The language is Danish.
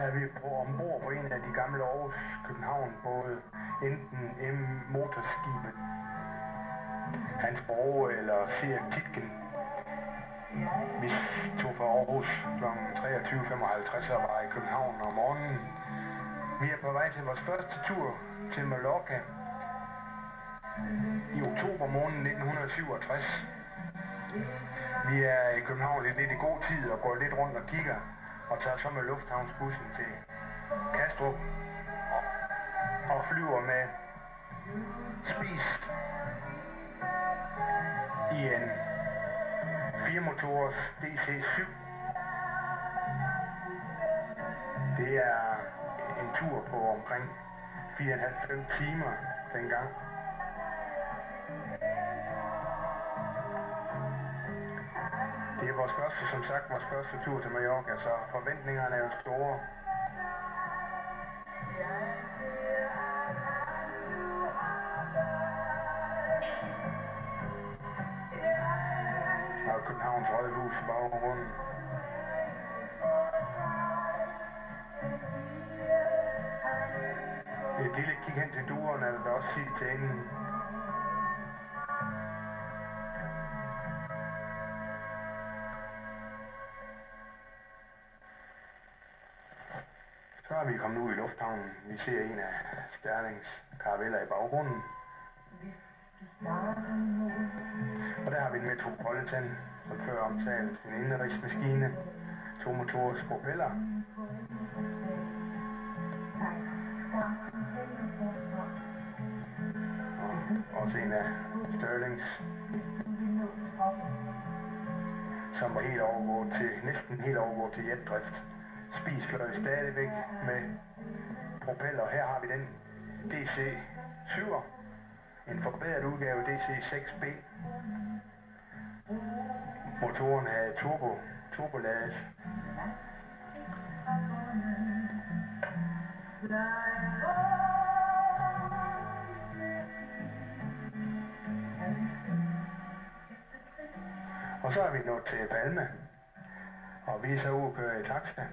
er vi ombord på en af de gamle Aarhus København både, enten motorskibet Hans Borge eller Seat Tietgen. Vi tog fra Aarhus kl. 23.55 og var i København om morgenen. Vi er på vej til vores første tur til Mallorca i oktober måned 1967. Vi er i København lidt i god tid og går lidt rundt og kigger og tager så med lufthavnsbussen til Kastrup og flyver med Spies i en 4-motors DC-7. Det er en tur på omkring 4,5-5 timer dengang. Det er som sagt vores første tur til Mallorca, så forventningerne er jo store. Og Københavns Rådhus i baggrunden. Et lille kig hen til duerne, er der også sige til enden. Så er vi kommet ud i lufthavnen. Vi ser en af Sterlings karaveller i baggrunden. Og der har vi en Metropolitan, som før omtalt, en indenrigsmaskine, 2-motors propeller. Og også en af Sterlings, som var næsten helt overgået til jetdrift. Spies fløj stadigvæk med propeller. Her har vi den DC-7'er, en forbedret udgave DC-6B. Motoren er turboladet. Og så er vi nået til Palma, og vi er så ude og køre i taxa.